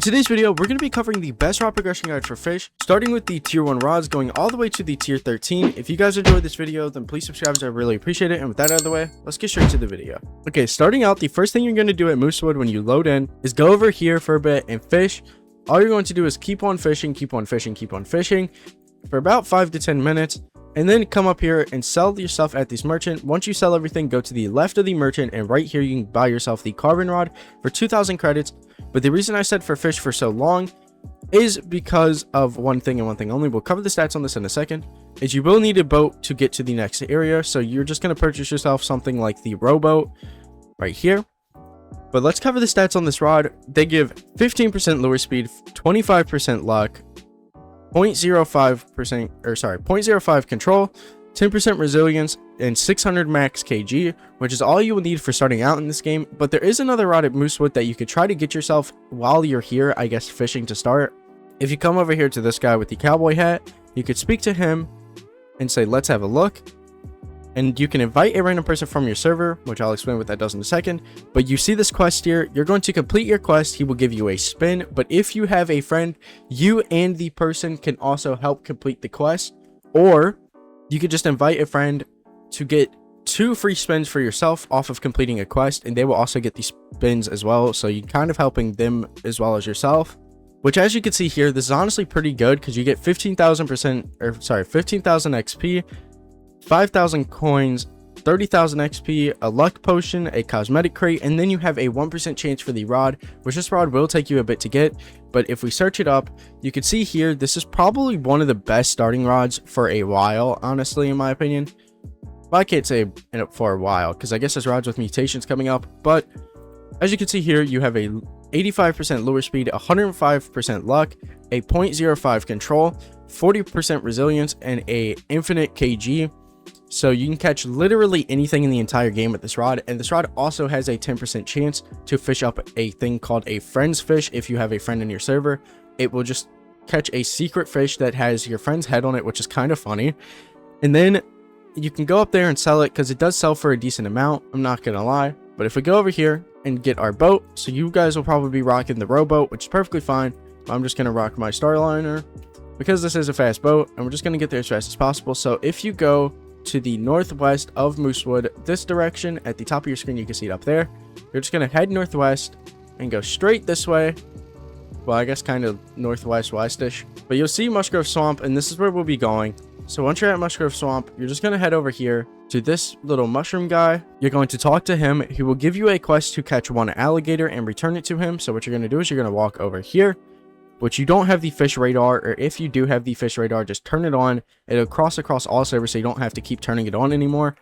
today's video, we're going to be covering the best rod progression guide for fish, starting with the tier 1 rods going all the way to the tier 13. If you guys enjoyed this video, then please subscribe, as I really appreciate it. And with that out of the way, let's get straight to the video. Okay, starting out, the first thing you're going to do at Moosewood when you load in is go over here for a bit and fish. All you're going to do is keep on fishing for about 5 to 10 minutes. And then come up here and sell your stuff at this merchant. Once you sell everything, go to the left of the merchant, and right here you can buy yourself the carbon rod for 2,000 credits. But the reason I said for fish for so long is because of one thing and one thing only. We'll cover the stats on this in a second. Is you will need a boat to get to the next area, so you're just going to purchase yourself something like the rowboat right here. But let's cover the stats on this rod. They give 15% lure speed, 25% luck, 0.05 control, 10% resilience, and 600 max kg, which is all you will need for starting out in this game. But there is another rod at Moosewood that you could try to get yourself while you're here, I guess, fishing to start. If you come over here to this guy with the cowboy hat, you could speak to him and say, let's have a look. And you can invite a random person from your server, which I'll explain what that does in a second. But you see this quest here, you're going to complete your quest. He will give you a spin, but if you have a friend, you and the person can also help complete the quest. Or you could just invite a friend to get 2 free spins for yourself off of completing a quest, and they will also get these spins as well. So you're kind of helping them as well as yourself. Which, as you can see here, this is honestly pretty good because you get 15,000 XP, 5,000 coins, 30,000 XP, a luck potion, a cosmetic crate, and then you have a 1% chance for the rod, which this rod will take you a bit to get. But if we search it up, you can see here, this is probably one of the best starting rods for a while, honestly, in my opinion. Well, I can't say for a while, because I guess there's rods with mutations coming up, but as you can see here, you have a 85% lure speed, 105% luck, a 0.05 control, 40% resilience, and a infinite kg. So you can catch literally anything in the entire game with this rod. And this rod also has a 10% chance to fish up a thing called a friend's fish. If you have a friend in your server, it will just catch a secret fish that has your friend's head on it, which is kind of funny. And then you can go up there and sell it because it does sell for a decent amount. I'm not going to lie. But if we go over here and get our boat, so you guys will probably be rocking the rowboat, which is perfectly fine. I'm just going to rock my Starliner because this is a fast boat and we're just going to get there as fast as possible. So if you go to the northwest of Moosewood, this direction at the top of your screen, you can see it up there. You're just going to head northwest and go straight this way. Well, I guess kind of northwest westish, but you'll see Mushgrove Swamp, and this is where we'll be going. So once you're at Mushgrove Swamp, you're just going to head over here to this little mushroom guy. You're going to talk to him. He will give you a quest to catch 1 alligator and return it to him. So what you're going to do is you're going to walk over here, but you don't have the fish radar, or if you do have the fish radar, just turn it on. It'll cross across all servers, so you don't have to keep turning it on anymore.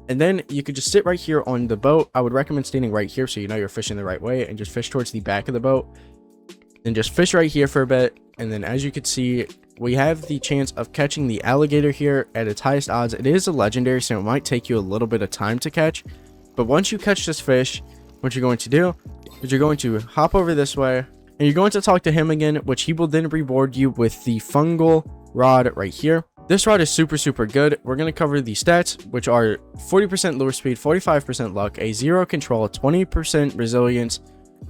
And then you could just sit right here on the boat. I would recommend standing right here so you know you're fishing the right way, and just fish towards the back of the boat. And just fish right here for a bit. And then as you can see, we have the chance of catching the alligator here at its highest odds. It is a legendary, so it might take you a little bit of time to catch. But once you catch this fish, what you're going to do is you're going to hop over this way, and you're going to talk to him again, which he will then reward you with the fungal rod right here. This rod is super good. We're going to cover the stats, which are 40% lure speed, 45% luck, a 0 control, 20% resilience,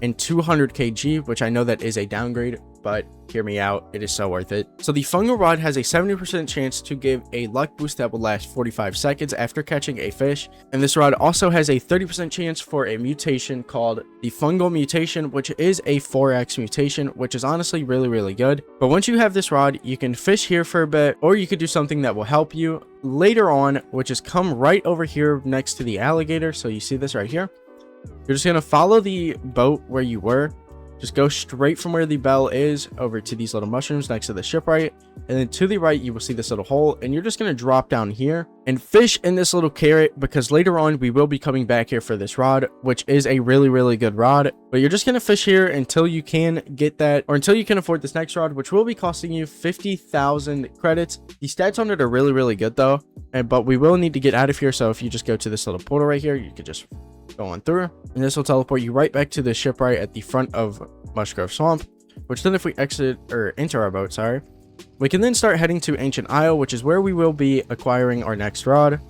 and 200 kg, which I know that is a downgrade, but hear me out, it is so worth it. So the fungal rod has a 70% chance to give a luck boost that will last 45 seconds after catching a fish. And this rod also has a 30% chance for a mutation called the fungal mutation, which is a 4x mutation, which is honestly really good. But once you have this rod, you can fish here for a bit, or you could do something that will help you later on, which is come right over here next to the alligator. So you see this right here. You're just going to follow the boat where you were. Just go straight from where the bell is over to these little mushrooms next to the shipwright. And then to the right, you will see this little hole. And you're just going to drop down here and fish in this little carrot, because later on we will be coming back here for this rod, which is a really good rod. But you're just going to fish here until you can get that, or until you can afford this next rod, which will be costing you 50,000 credits. The stats on it are really good though. But we will need to get out of here. So if you just go to this little portal right here, you could just go on through, and this will teleport you right back to the shipwright at the front of Mushgrove Swamp, which then if we exit or enter our boat, we can then start heading to Ancient Isle, which is where we will be acquiring our next rod.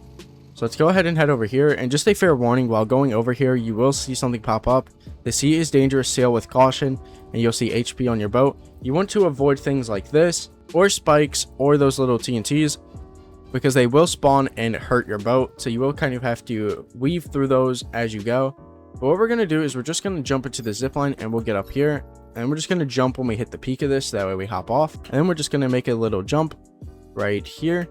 So let's go ahead and head over here, and just a fair warning, while going over here you will see something pop up. The sea is dangerous, sail with caution, and you'll see HP on your boat. You want to avoid things like this, or spikes, or those little TNTs, because they will spawn and hurt your boat, so you will kind of have to weave through those as you go. But what we're going to do is we're just going to jump into the zipline, and we'll get up here, and we're just going to jump when we hit the peak of this, that way we hop off, and then we're just going to make a little jump right here.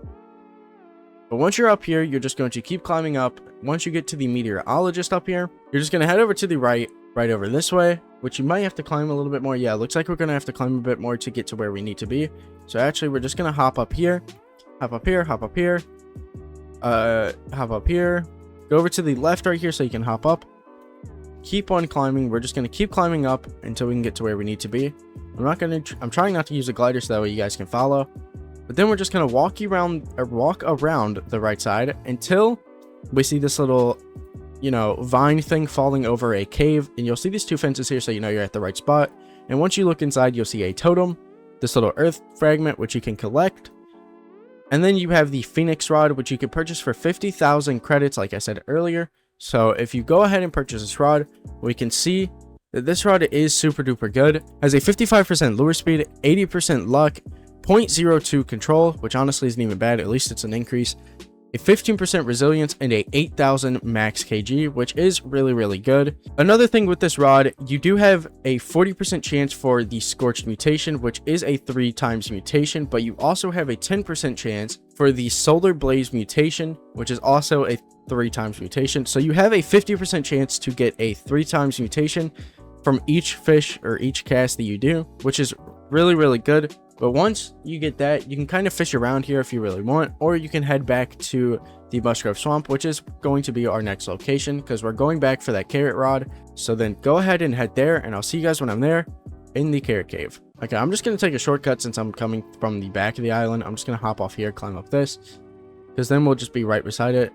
But once you're up here, you're just going to keep climbing up. Once you get to the meteorologist up here, you're just going to head over to the right over this way, which you might have to climb a little bit more. Yeah, it looks like we're going to have to climb a bit more to get to where we need to be. So actually, we're just going to hop up here, hop up here, hop up here, hop up here, go over to the left right here so you can hop up. Keep on climbing. We're just going to keep climbing up until we can get to where we need to be. I'm trying not to use a glider so that way you guys can follow. But then we're just going to walk around the right side until we see this little, vine thing falling over a cave. And you'll see these two fences here, so you know you're at the right spot. And once you look inside, you'll see a totem, this little earth fragment, which you can collect. And then you have the Phoenix Rod, which you can purchase for 50,000 credits, like I said earlier. So if you go ahead and purchase this rod, we can see that this rod is super duper good. Has a 55% lure speed, 80% luck, 0.02 control, which honestly isn't even bad, at least it's an increase, a 15% resilience, and a 8,000 max kg, which is really good. Another thing with this rod, you do have a 40% chance for the Scorched mutation, which is a 3x mutation, but you also have a 10% chance for the Solar Blaze mutation, which is also a 3x mutation. So you have a 50% chance to get a 3x mutation from each fish or each cast that you do, which is really good. But once you get that, you can kind of fish around here if you really want, or you can head back to the Mushgrove Swamp, which is going to be our next location, because we're going back for that carrot rod. So then go ahead and head there, and I'll see you guys when I'm there in the carrot cave. Okay, I'm just going to take a shortcut since I'm coming from the back of the island. I'm just going to hop off here, climb up this, because then we'll just be right beside it.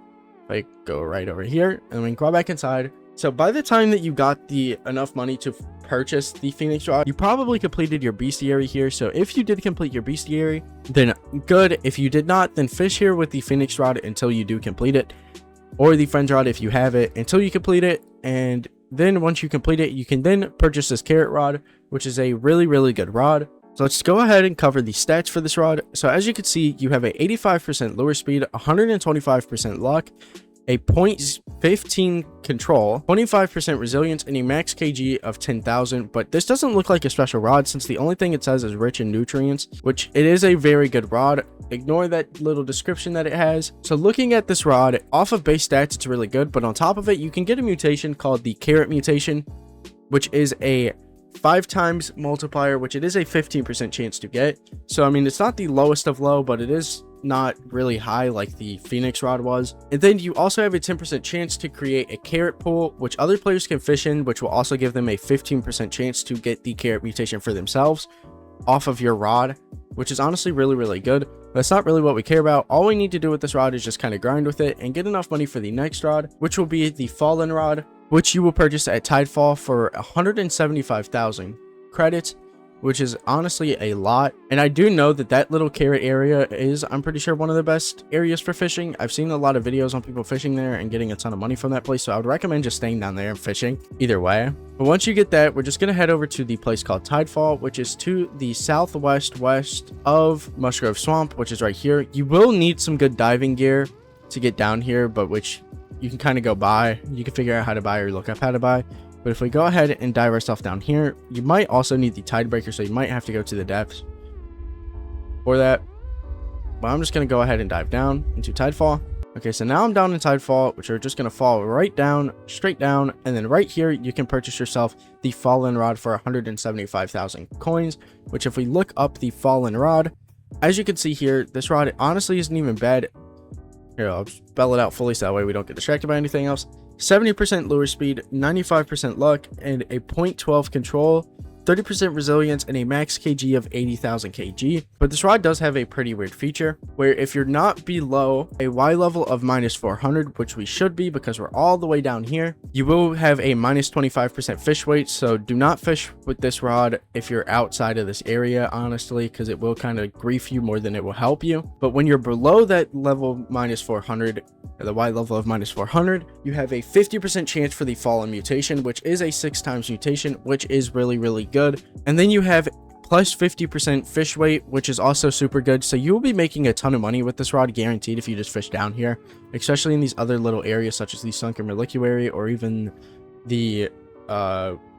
Like, go right over here, and we can go back inside. So by the time that you got enough money to purchase the Phoenix Rod, you probably completed your bestiary here. So if you did complete your bestiary, then good. If you did not, then fish here with the Phoenix Rod until you do complete it, or the Friends Rod if you have it, until you complete it. And then once you complete it, you can then purchase this carrot rod, which is a really good rod. So let's go ahead and cover the stats for this rod. So as you can see, you have a 85% lure speed, 125% luck, a 0.15 control, 25% resilience, and a max kg of 10,000. But this doesn't look like a special rod since the only thing it says is rich in nutrients, which it is a very good rod. Ignore that little description that it has. So looking at this rod, off of base stats, it's really good, but on top of it, you can get a mutation called the carrot mutation, which is a 5x multiplier, which it is a 15% chance to get. So I mean, it's not the lowest of low, but it is not really high like the Phoenix Rod was. And then you also have a 10% chance to create a carrot pool, which other players can fish in, which will also give them a 15% chance to get the carrot mutation for themselves off of your rod, which is honestly really good. That's not really what we care about. All we need to do with this rod is just kind of grind with it and get enough money for the next rod, which will be the Fallen Rod, which you will purchase at Tidefall for 175,000 credits, which is honestly a lot. And I do know that that little carrot area is, I'm pretty sure, one of the best areas for fishing. I've seen a lot of videos on people fishing there and getting a ton of money from that place, so I would recommend just staying down there and fishing either way. But once you get that, we're just going to head over to the place called Tidefall, which is to the southwest west of Mushgrove Swamp, which is right here. You will need some good diving gear to get down here, but which you can kind of go buy. You can figure out how to buy or look up how to buy. But if we go ahead and dive ourselves down here, you might also need the tide breaker, so you might have to go to the depths for that. But I'm just going to go ahead and dive down into Tidefall. Okay, so now I'm down in Tidefall, which are just going to fall right down, straight down. And then right here, you can purchase yourself the Fallen Rod for 175,000 coins, which if we look up the Fallen Rod, as you can see here, this rod honestly isn't even bad. Here, I'll spell it out fully so that way we don't get distracted by anything else. 70% lure speed, 95% luck, and a 0.12 control, 30% resilience, and a max kg of 80,000 kg. But this rod does have a pretty weird feature where if you're not below a Y level of minus 400, which we should be because we're all the way down here, you will have a minus 25% fish weight. So do not fish with this rod if you're outside of this area, honestly, because it will kind of grief you more than it will help you. But when you're below that level minus 400, or the Y level of minus 400, you have a 50% chance for the fallen mutation, which is a 6 times mutation, which is really good. And then you have plus 50% fish weight, which is also super good. So you will be making a ton of money with this rod, guaranteed, if you just fish down here, especially in these other little areas such as the sunken reliquary or even the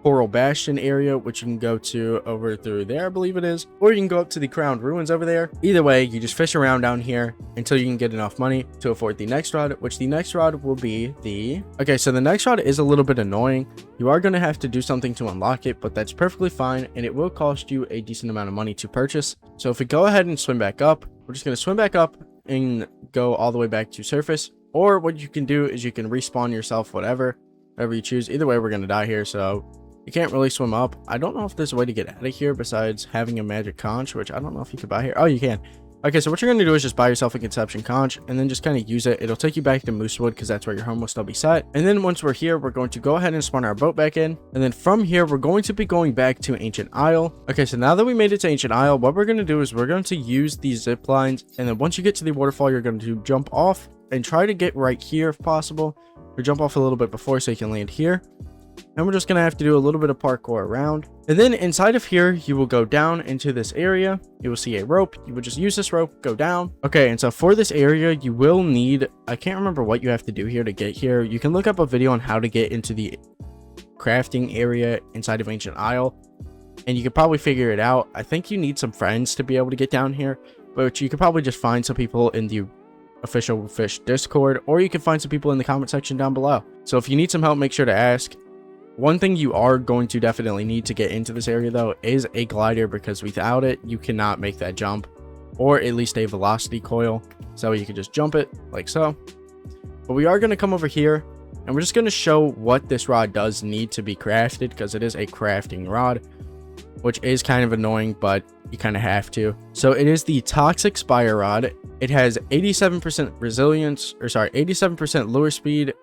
Coral Bastion area, which you can go to over through there, I believe it is, or you can go up to the Crowned Ruins over there. Either way, you just fish around down here until you can get enough money to afford the next rod, which the next rod will be the... Okay, so the next rod is a little bit annoying. You are going to have to do something to unlock it, but that's perfectly fine, and it will cost you a decent amount of money to purchase. So if we go ahead and swim back up, we're just going to swim back up and go all the way back to surface, or what you can do is you can respawn yourself, whatever you choose. Either way, we're going to die here, so you can't really swim up. I don't know if there's a way to get out of here besides having a magic conch, which I don't know if you could buy here. Oh, you can. Okay, so what you're going to do is just buy yourself a conception conch and then just kind of use it. It'll take you back to Moosewood because that's where your home will still be set. And then once we're here, we're going to go ahead and spawn our boat back in. And then from here, we're going to be going back to Ancient Isle. Okay, so now that we made it to Ancient Isle, what we're going to do is we're going to use these zip lines. And then once you get to the waterfall, you're going to jump off and try to get right here if possible. Or jump off a little bit before so you can land here. And we're just going to have to do a little bit of parkour around. And then inside of here, you will go down into this area. You will see a rope. You will just use this rope, go down. Okay, and so for this area, you will need... I can't remember what you have to do here to get here. You can look up a video on how to get into the crafting area inside of Ancient Isle. And you could probably figure it out. I think you need some friends to be able to get down here. But you could probably just find some people in the official Fisch Discord. Or you can find some people in the comment section down below. So if you need some help, make sure to ask. One thing you are going to definitely need to get into this area, though, is a glider, because without it, you cannot make that jump, or at least a velocity coil, so you can just jump it like so. But we are going to come over here, and we're just going to show what this rod does need to be crafted, because it is a crafting rod, which is kind of annoying, but you kind of have to. So it is the Toxic Spire rod. It has 87% resilience, or sorry, 87% lure speed,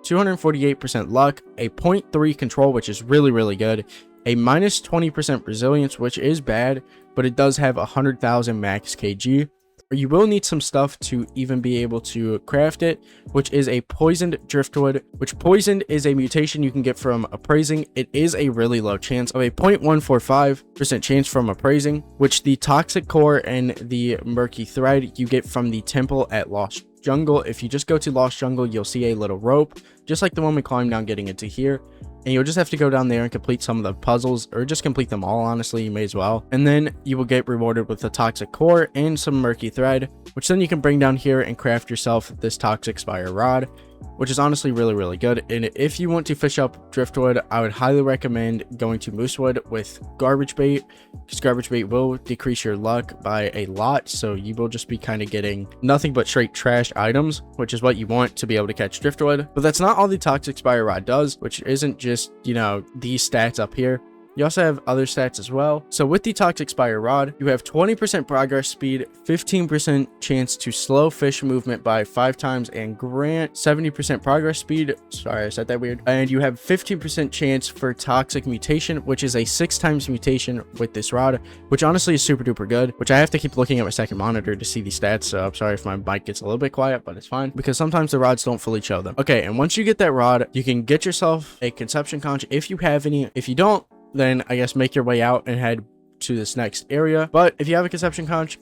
248% luck, a 0.3 control, which is really good, a minus 20% resilience, which is bad, but it does have 100,000 max kg. You will need some stuff to even be able to craft it, which is a poisoned driftwood, which poisoned is a mutation you can get from appraising. It is a really low chance of a 0.145% chance from appraising, which the toxic core and the murky thread you get from the temple at Lost Jungle. If you just go to Lost Jungle, you'll see a little rope, just like the one we climbed down getting into here. And you'll just have to go down there and complete some of the puzzles, or just complete them all, honestly, you may as well. And then you will get rewarded with the toxic core and some murky thread, which then you can bring down here and craft yourself this Toxic Spire rod, which is honestly really good. And if you want to fish up driftwood, I would highly recommend going to Moosewood with garbage bait, because garbage bait will decrease your luck by a lot, so you will just be kind of getting nothing but straight trash items, which is what you want to be able to catch driftwood. But that's not all the Toxic Spire rod does, which isn't just, you know, these stats up here. You also have other stats as well. So with the Toxic Spire rod, you have 20% progress speed, 15% chance to slow fish movement by 5 times, and grant 70% progress speed. Sorry, I said that weird. And you have 15% chance for toxic mutation, which is a 6 times mutation with this rod, which honestly is super duper good, which I have to keep looking at my second monitor to see the stats. So I'm sorry if my mic gets a little bit quiet, but it's fine, because sometimes the rods don't fully show them. Okay, and once you get that rod, you can get yourself a conception conch if you have any. If you don't, then I guess make your way out and head to this next area. But if you have a conception conch,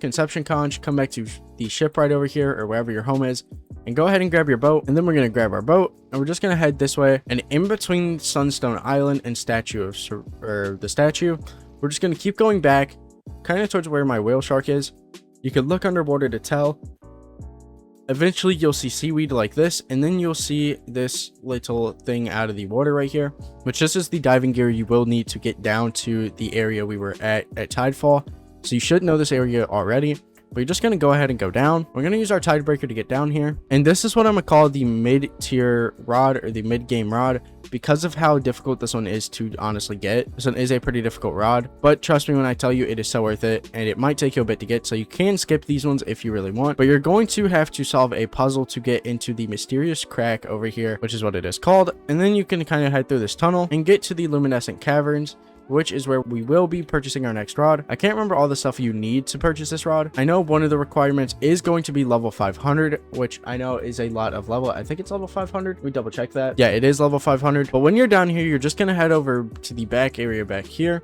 come back to the ship right over here, or wherever your home is, and go ahead and grab your boat. And then we're going to grab our boat, and we're just going to head this way. And in between Sunstone Island and the statue, we're just going to keep going back kind of towards where my whale shark is. You can look underwater to tell. Eventually you'll see seaweed like this, and then you'll see this little thing out of the water right here, which this is the diving gear you will need to get down to the area we were at Tidefall. So you should know this area already. We're just going to go ahead and go down. We're going to use our tidebreaker to get down here. And this is what I'm going to call the mid-tier rod, or the mid-game rod, because of how difficult this one is to honestly get. This one is a pretty difficult rod, but trust me when I tell you, it is so worth it, and it might take you a bit to get, so you can skip these ones if you really want, but you're going to have to solve a puzzle to get into the mysterious crack over here, which is what it is called. And then you can kind of head through this tunnel and get to the luminescent caverns, which is where we will be purchasing our next rod. I can't remember all the stuff you need to purchase this rod. I know one of the requirements is going to be level 500, which I know is a lot of level. I think it's level 500. We double check that. Yeah, it is level 500. But when you're down here, you're just going to head over to the back area back here,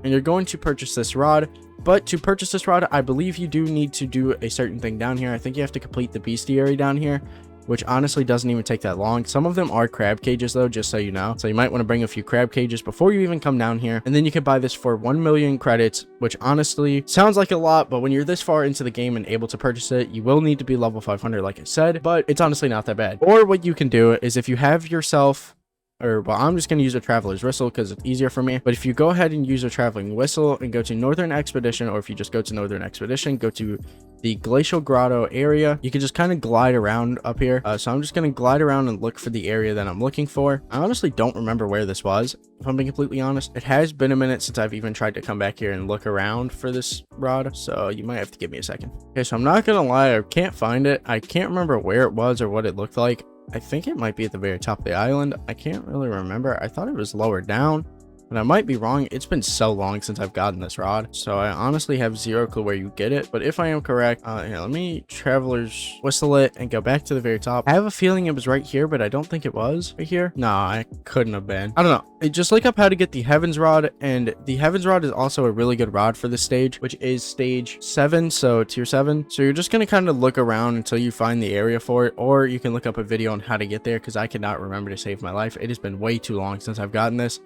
and you're going to purchase this rod. But to purchase this rod, I believe you do need to do a certain thing down here. I think you have to complete the bestiary down here, which honestly doesn't even take that long. Some of them are crab cages though, just so you know. So you might want to bring a few crab cages before you even come down here. And then you can buy this for 1 million credits, which honestly sounds like a lot, but when you're this far into the game and able to purchase it, you will need to be level 500 like I said, but it's honestly not that bad. Or what you can do is if you have yourself, or well, I'm just going to use a traveler's whistle because it's easier for me. But if you go ahead and use a traveling whistle and go to Northern Expedition, or if you just go to Northern Expedition, go to the Glacial Grotto area, you can just kind of glide around up here. So I'm just going to glide around and look for the area that I'm looking for. I honestly don't remember where this was, if I'm being completely honest. It has been a minute since I've even tried to come back here and look around for this rod, so you might have to give me a second. Okay, so I'm not going to lie, I can't find it. I can't remember where it was or what it looked like. I think it might be at the very top of the island. I can't really remember. I thought it was lower down, but I might be wrong. It's been so long since I've gotten this rod, so I honestly have zero clue where you get it. But if I am correct, here, let me traveler's whistle it and go back to the very top. I have a feeling it was right here, but I don't think it was right here. No, it couldn't have been. I don't know. Just look up how to get the Heavens Rod, and the Heavens Rod is also a really good rod for this stage, which is stage 7, so tier 7. So you're just going to kind of look around until you find the area for it, or you can look up a video on how to get there, because I cannot remember to save my life. It has been way too long since I've gotten this,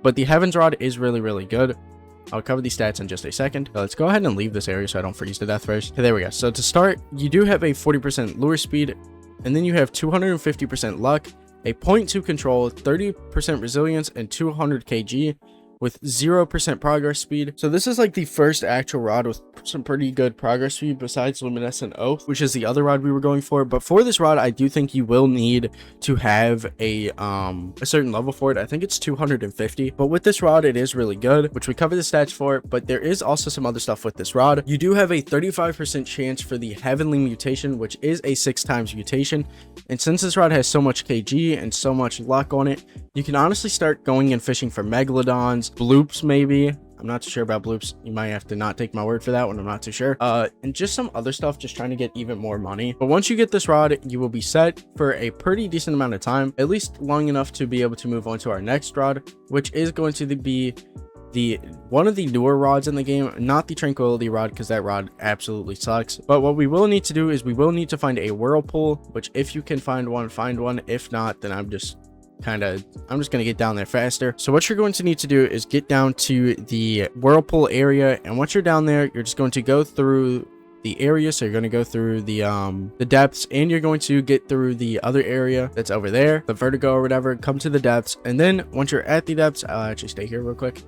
but the Heavens Rod is really, really good. I'll cover these stats in just a second. So let's go ahead and leave this area so I don't freeze to death first. Okay, there we go. So to start, you do have a 40% lure speed, and then you have 250% luck, a 0.2 control, 30% resilience, and 200 kg with 0% progress speed. So this is like the first actual rod with some pretty good progress speed besides Luminescent Oath, which is the other rod we were going for. But for this rod, I do think you will need to have a certain level for it. I think it's 250, but with this rod, it is really good, which we cover the stats for. But there is also some other stuff with this rod. You do have a 35% chance for the Heavenly Mutation, which is a 6 times mutation. And since this rod has so much kg and so much luck on it, you can honestly start going and fishing for megalodons, bloops maybe. I'm not too sure about bloops. You might have to not take my word for that one. I'm not too sure. And just some other stuff, just trying to get even more money. But once you get this rod, you will be set for a pretty decent amount of time, at least long enough to be able to move on to our next rod, which is going to be one of the newer rods in the game, not the Tranquility Rod, because that rod absolutely sucks. But what we will need to do is we will need to find a whirlpool, which if you can find one, find one. If not, then I'm just gonna get down there faster. So what you're going to need to do is get down to the whirlpool area, and once you're down there, you're just going to go through the area. So you're going to go through the depths, and you're going to get through the other area that's over there, the vertigo or whatever, come to the depths. And then once you're at the depths, I'll actually stay here real quick.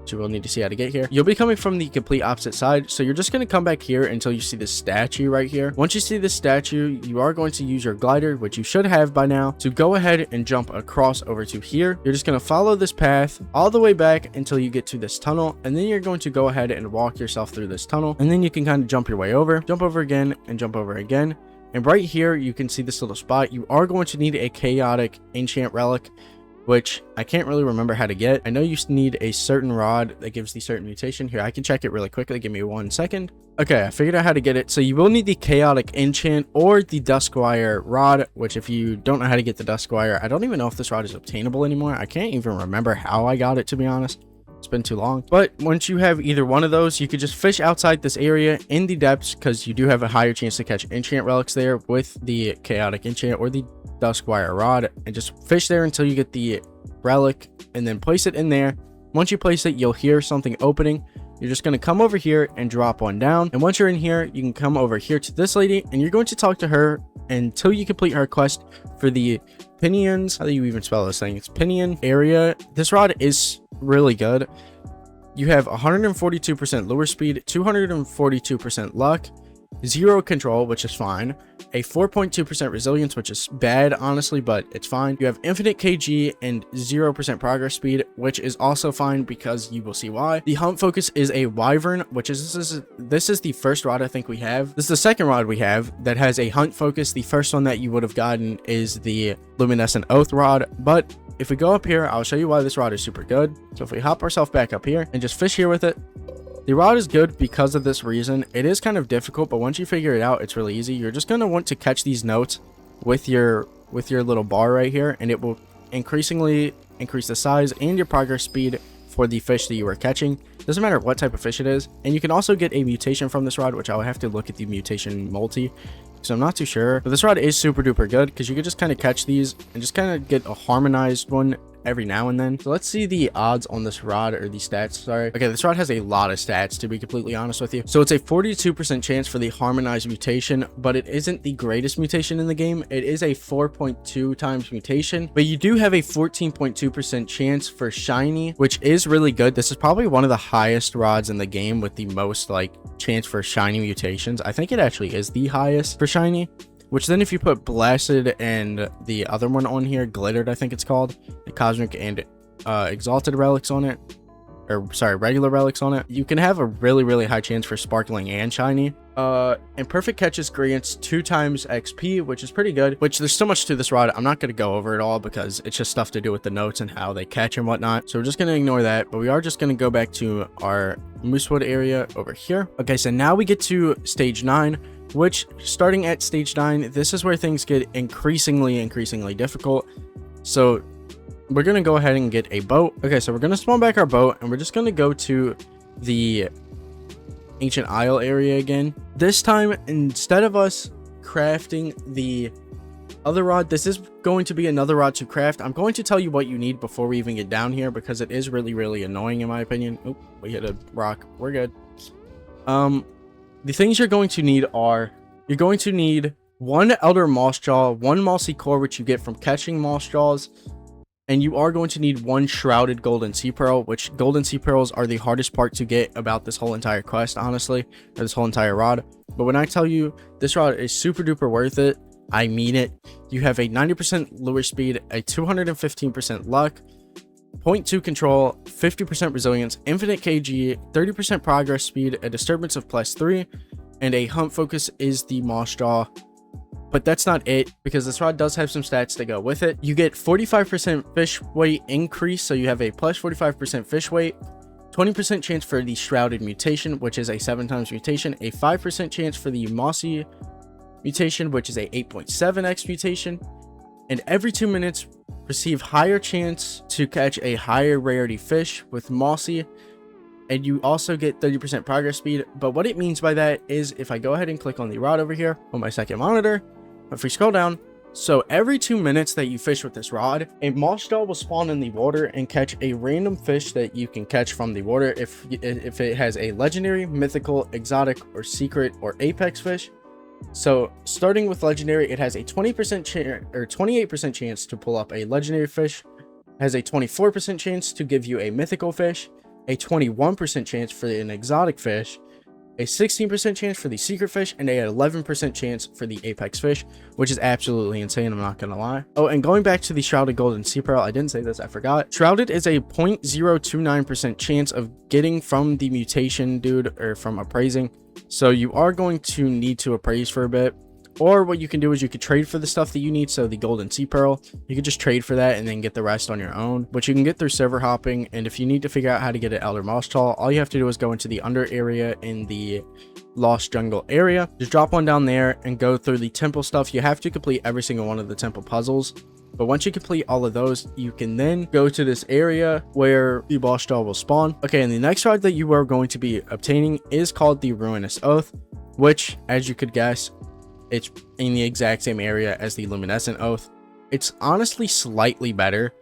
You will need to see how to get here. You'll be coming from the complete opposite side, so you're just going to come back here until you see this statue right here. Once you see this statue, you are going to use your glider, which you should have by now, to go ahead and jump across over to here. You're just going to follow this path all the way back until you get to this tunnel, and then you're going to go ahead and walk yourself through this tunnel, and then you can kind of jump your way over, jump over again, and jump over again. And right here, you can see this little spot. You are going to need a chaotic enchant relic, which I can't really remember how to get. I know you need a certain rod that gives the certain mutation. Here, I can check it really quickly. Give me 1 second. Okay, I figured out how to get it. So you will need the chaotic enchant or the Duskwire rod, which if you don't know how to get the Duskwire, I don't even know if this rod is obtainable anymore. I can't even remember how I got it, to be honest. It's been too long. But once you have either one of those, you could just fish outside this area in the depths, because you do have a higher chance to catch enchant relics there with the chaotic enchant or the Duskwire rod, and just fish there until you get the relic, and then place it in there. Once you place it, you'll hear something opening. You're just going to come over here and drop one down, and once you're in here, you can come over here to this lady, and you're going to talk to her until you complete her quest for the Pinions. How do you even spell this thing? It's Pinion area. This rod is really good. You have 142% lure speed, 242% luck, 0 control, which is fine, a 4.2% resilience, which is bad, honestly, but it's fine. You have infinite kg and 0% progress speed, which is also fine because you will see why. The hunt focus is a wyvern, which is this is the first rod I think we have. This is the second rod we have that has a hunt focus. The first one that you would have gotten is the luminescent oath rod, but if we go up here, I'll show you why this rod is super good. So if we hop ourselves back up here and just fish here with it, the rod is good because of this reason. It is kind of difficult, but once you figure it out, it's really easy. You're just going to want to catch these notes with your little bar right here, and it will increasingly increase the size and your progress speed for the fish that you are catching. Doesn't matter what type of fish it is. And you can also get a mutation from this rod, which I'll have to look at the mutation multi, so I'm not too sure. But this rod is super duper good because you can just kind of catch these and just kind of get a harmonized one every now and then. So let's see the odds on this rod, or the stats, sorry. Okay, this rod has a lot of stats, to be completely honest with you. So it's a 42% chance for the harmonized mutation, but it isn't the greatest mutation in the game. It is a 4.2 times mutation, but you do have a 14.2% chance for shiny, which is really good. This is probably one of the highest rods in the game with the most like chance for shiny mutations. I think it actually is the highest for shiny. Which then if you put Blasted and the other one on here, Glittered, I think it's called, the Cosmic and Exalted relics on it, or sorry, regular relics on it, you can have a really high chance for Sparkling and Shiny. And Perfect Catches grants 2 times XP, which is pretty good, which there's so much to this rod. I'm not going to go over it all because it's just stuff to do with the notes and how they catch and whatnot. So we're just going to ignore that, but we are just going to go back to our Moosewood area over here. Okay, so now we get to stage 9. Which, starting at stage 9, this is where things get increasingly difficult. So we're going to go ahead and get a boat. Okay, so we're going to spawn back our boat, and we're just going to go to the Ancient Isle area again. This time, instead of us crafting the other rod, this is going to be another rod to craft. I'm going to tell you what you need before we even get down here, because it is really annoying in my opinion. Oh, we hit a rock. We're good. The things you're going to need are, you're going to need 1 Elder Mossjaw, 1 Mossy Core, which you get from catching Mossjaws, and you are going to need 1 Shrouded Golden Sea Pearl, which Golden Sea Pearls are the hardest part to get about this whole entire quest, honestly, or this whole entire rod. But when I tell you this rod is super duper worth it, I mean it. You have a 90% lure speed, a 215% luck, 0.2 control, 50% resilience, infinite kg, 30% progress speed, a disturbance of +3, and a hunt focus is the Mossjaw. But that's not it, because this rod does have some stats to go with it. You get 45% fish weight increase, so you have a plus 45% fish weight, 20% chance for the Shrouded mutation, which is a 7 times mutation, a 5% chance for the Mossy mutation, which is a 8.7x mutation, and every 2 minutes receive higher chance to catch a higher rarity fish with Mossy, and you also get 30% progress speed. But what it means by that is, if I go ahead and click on the rod over here on my second monitor, if we scroll down, so every 2 minutes that you fish with this rod, a Mossjaw will spawn in the water and catch a random fish that you can catch from the water if it has a legendary, mythical, exotic, or secret, or apex fish. So starting with legendary, it has a 20% chance or 28% chance to pull up a legendary fish, has a 24% chance to give you a mythical fish, a 21% chance for an exotic fish, a 16% chance for the secret fish, and a 11% chance for the apex fish, which is absolutely insane, I'm not gonna lie. Oh, and going back to the Shrouded Golden Sea Pearl, I didn't say this, I forgot. Shrouded is a 0.029% chance of getting from the mutation dude, or from appraising. So you are going to need to appraise for a bit, or what you can do is you could trade for the stuff that you need. So the Golden Sea Pearl, you could just trade for that and then get the rest on your own, which you can get through server hopping. And if you need to figure out how to get an Elder Mossjaw, all you have to do is go into the under area in the Lost Jungle area, just drop one down there and go through the temple stuff. You have to complete every single one of the temple puzzles, but once you complete all of those, you can then go to this area where the Mossjaw will spawn. Okay, and the next rod that you are going to be obtaining is called the Ruinous Oath, which, as you could guess, it's in the exact same area as the Luminescent Oath. It's honestly slightly better,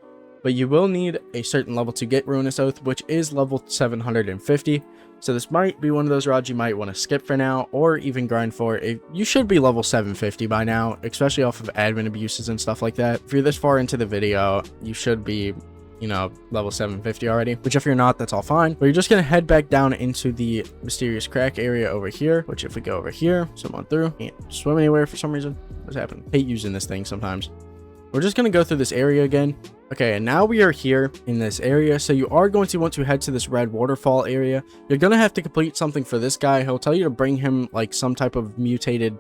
but you will need a certain level to get Ruinous Oath, which is level 750. So this might be one of those rods you might want to skip for now, or even grind for. You should be level 750 by now, especially off of admin abuses and stuff like that. If you're this far into the video, you should be you know, level 750 already, which if you're not, that's all fine. But you're just going to head back down into the mysterious crack area over here, which if we go over here, swim on through, can't swim anywhere for some reason. What's happening? Hate using this thing sometimes. We're just going to go through this area again. Okay, and now we are here in this area. So you are going to want to head to this red waterfall area. You're going to have to complete something for this guy. He'll tell you to bring him like some type of mutated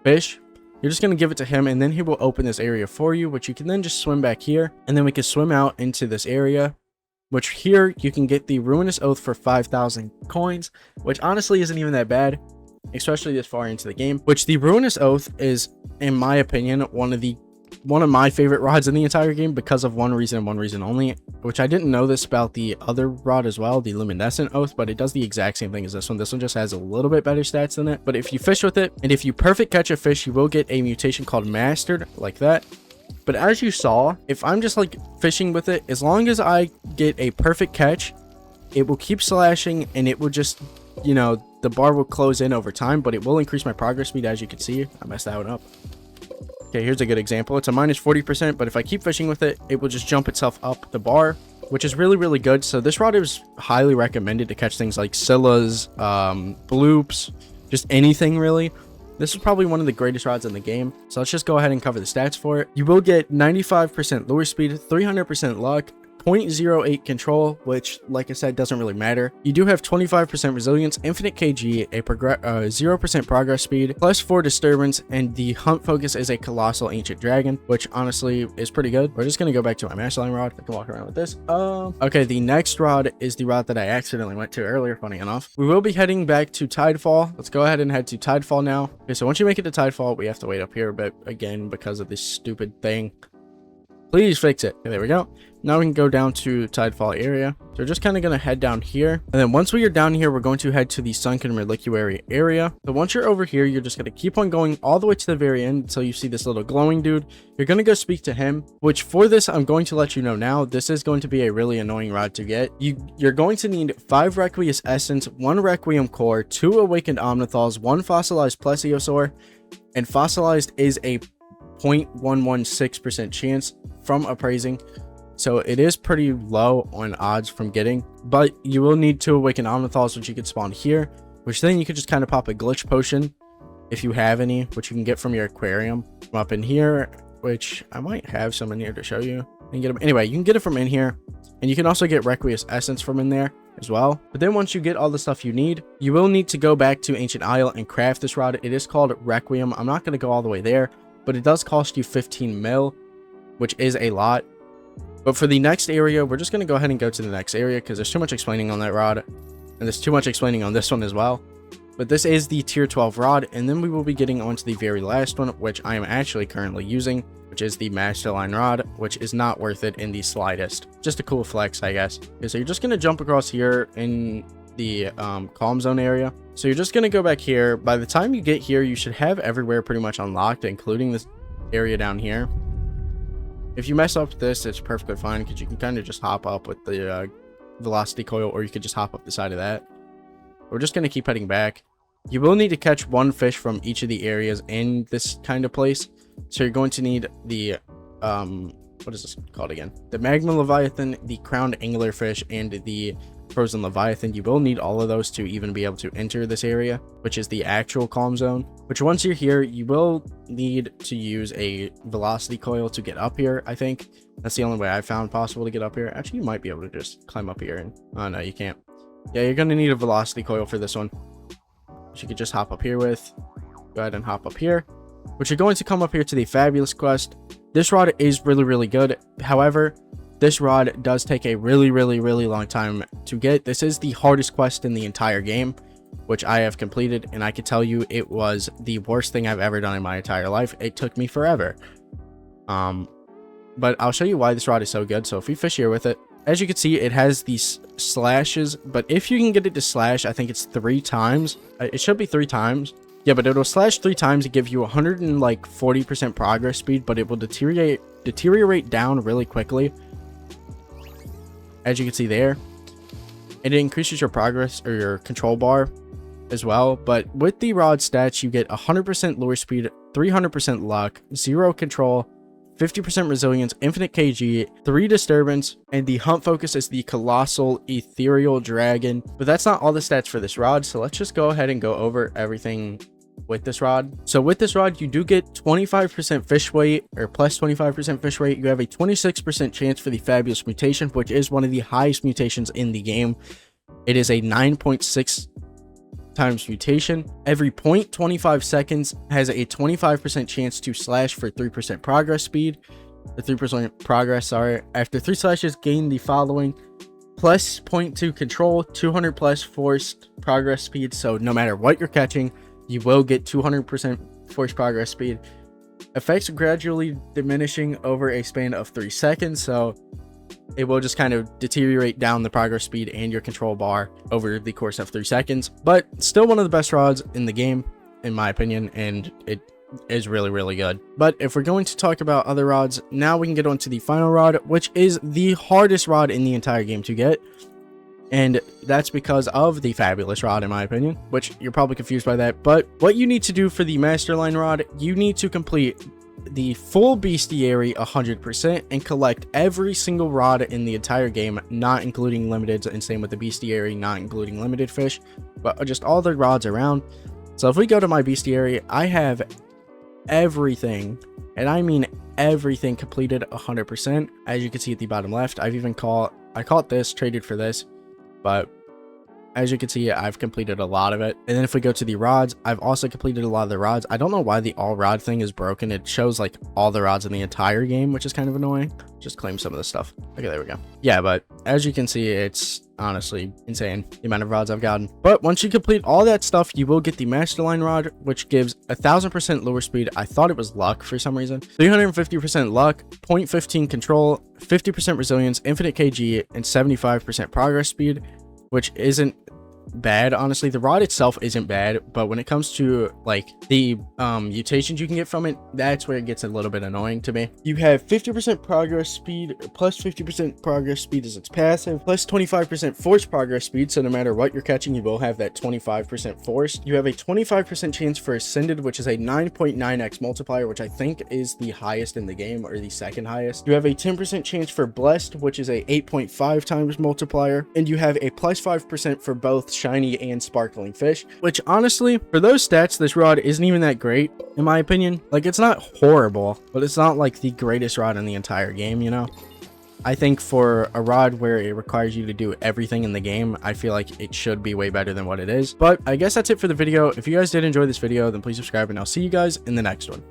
fish. You're just going to give it to him, and then he will open this area for you, which you can then just swim back here. And then we can swim out into this area, which here you can get the Ruinous Oath for 5,000 coins, which honestly isn't even that bad, especially this far into the game. Which the Ruinous Oath is, in my opinion, one of my favorite rods in the entire game because of one reason and one reason only, which I didn't know this about the other rod as well, the Luminescent Oath, but it does the exact same thing as this one. This one just has a little bit better stats than it. But if you fish with it, and if you perfect catch a fish, you will get a mutation called Mastered, like that. But as you saw, if I'm just like fishing with it, as long as I get a perfect catch, it will keep slashing, and it will just, you know, the bar will close in over time, but it will increase my progress speed. As you can see, I messed that one up. Okay, here's a good example. It's a minus 40%, but if I keep fishing with it, it will just jump itself up the bar, which is really, really good. So this rod is highly recommended to catch things like Scyllas, bloops, just anything really. This is probably one of the greatest rods in the game. So let's just go ahead and cover the stats for it. You will get 95% lure speed, 300% luck, 0.08 control, which like I said doesn't really matter. You do have 25% resilience, infinite kg, a 0% progress speed, plus 4 disturbance, and the hunt focus is a colossal ancient dragon, which honestly is pretty good. We're just gonna go back to my Masterline rod. I can walk around with this. Okay, the next rod is the rod that I accidentally went to earlier, funny enough. We will be heading back to Tidefall. Let's go ahead and head to Tidefall now. Okay, so once you make it to Tidefall, we have to wait up here, but again, because of this stupid thing, please fix it. Okay, there we go. Now we can go down to Tidefall area. So we're just kind of going to head down here. And then once we are down here, we're going to head to the Sunken Reliquary area. So once you're over here, you're just going to keep on going all the way to the very end until you see this little glowing dude. You're going to go speak to him, which for this, I'm going to let you know now, this is going to be a really annoying rod to get. You're going to need 5 Requiem Essence, 1 Requiem Core, 2 Awakened Omnithals, 1 Fossilized Plesiosaur, and Fossilized is a 0.116% chance from appraising. So it is pretty low on odds from getting, but you will need 2 Awakened Omnithals, which you could spawn here, which then you could just kind of pop a glitch potion if you have any, which you can get from your aquarium from up in here, which I might have some in here to show you and get them. Anyway, you can get it from in here, and you can also get Requiem Essence from in there as well. But then once you get all the stuff you need, you will need to go back to Ancient Isle and craft this rod. It is called Requiem. I'm not going to go all the way there, but it does cost you 15 mil, which is a lot. But for the next area, we're just going to go ahead and go to the next area because there's too much explaining on that rod, and there's too much explaining on this one as well. But this is the tier 12 rod, and then we will be getting on to the very last one, which I am actually currently using, which is the Masterline rod, which is not worth it in the slightest. Just a cool flex, I guess. Okay, so you're just going to jump across here in the calm zone area. So you're just going to go back here. By the time you get here, you should have everywhere pretty much unlocked, including this area down here. If you mess up this, it's perfectly fine because you can kind of just hop up with the velocity coil, or you could just hop up the side of that. We're just going to keep heading back. You will need to catch 1 fish from each of the areas in this kind of place. So you're going to need the, what is this called again? The Magma Leviathan, the Crowned Anglerfish, and the Frozen Leviathan. You will need all of those to even be able to enter this area, which is the actual calm zone. Which once you're here, you will need to use a velocity coil to get up here. I think that's the only way I found possible to get up here. Actually, you might be able to just climb up here, and oh no, you can't. Yeah, you're going to need a velocity coil for this one, which you could just hop up here with. Go ahead and hop up here, which you're going to come up here to the Fabulous quest. This rod is really, really good. However, this rod does take a really, really, really long time to get. This is the hardest quest in the entire game, which I have completed, and I can tell you it was the worst thing I've ever done in my entire life. It took me forever. But I'll show you why this rod is so good. So if we fish here with it, as you can see, it has these slashes, but if you can get it to slash, I think it's 3 times. It should be 3 times. Yeah, but it'll slash 3 times to give you 140% progress speed, but it will deteriorate down really quickly. As you can see there, and it increases your progress or your control bar as well. But with the rod stats, you get 100% lure speed, 300% luck, 0 control, 50% resilience, infinite kg, 3 disturbance, and the hunt focus is the colossal ethereal dragon. But that's not all the stats for this rod, so let's just go ahead and go over everything with this rod. So with this rod, you do get 25% fish weight, or plus 25% fish weight. You have a 26% chance for the fabulous mutation, which is one of the highest mutations in the game. It is a 9.6 times mutation. Every 0.25 seconds has a 25% chance to slash for 3% progress speed. The 3% progress, sorry. After 3 slashes, gain the following: plus 0.2 control, 200 plus forced progress speed. So no matter what you're catching, you will get 200% forced progress speed. Effects gradually diminishing over a span of 3 seconds. So it will just kind of deteriorate down the progress speed and your control bar over the course of 3 seconds. But still one of the best rods in the game, in my opinion, and it is really, really good. But if we're going to talk about other rods, now we can get on to the final rod, which is the hardest rod in the entire game to get. And that's because of the fabulous rod, in my opinion, which you're probably confused by that. But what you need to do for the Masterline rod, you need to complete the full bestiary 100% and collect every single rod in the entire game, not including limiteds, and same with the bestiary, not including limited fish, but just all the rods around. So if we go to my bestiary, I have everything, and I mean everything, completed 100%. As you can see at the bottom left, I caught this, traded for this, but as you can see, I've completed a lot of it. And then if we go to the rods, I've also completed a lot of the rods. I don't know why the all rod thing is broken. It shows like all the rods in the entire game, which is kind of annoying. Just claim some of the stuff. Okay, there we go. Yeah, but as you can see, it's honestly insane the amount of rods I've gotten. But once you complete all that stuff, you will get the Masterline rod, which gives 1000% lure speed. I thought it was luck for some reason. 350% luck, 0.15 control, 50% resilience, infinite kg, and 75% progress speed, which isn't bad. Honestly, the rod itself isn't bad, but when it comes to like the mutations you can get from it, that's where it gets a little bit annoying to me. You have 50% progress speed, plus 50% progress speed as its passive, plus 25% forced progress speed, so no matter what you're catching, you will have that 25% forced. You have a 25% chance for ascended, which is a 9.9x multiplier, which I think is the highest in the game, or the second highest. You have a 10% chance for blessed, which is a 8.5 times multiplier, and you have a plus 5% for both shiny and sparkling fish, which honestly, for those stats, this rod isn't even that great in my opinion. Like, it's not horrible, but it's not like the greatest rod in the entire game, you know. I think for a rod where it requires you to do everything in the game, I feel like it should be way better than what it is. But I guess that's it for the video. If you guys did enjoy this video, then please subscribe, and I'll see you guys in the next one.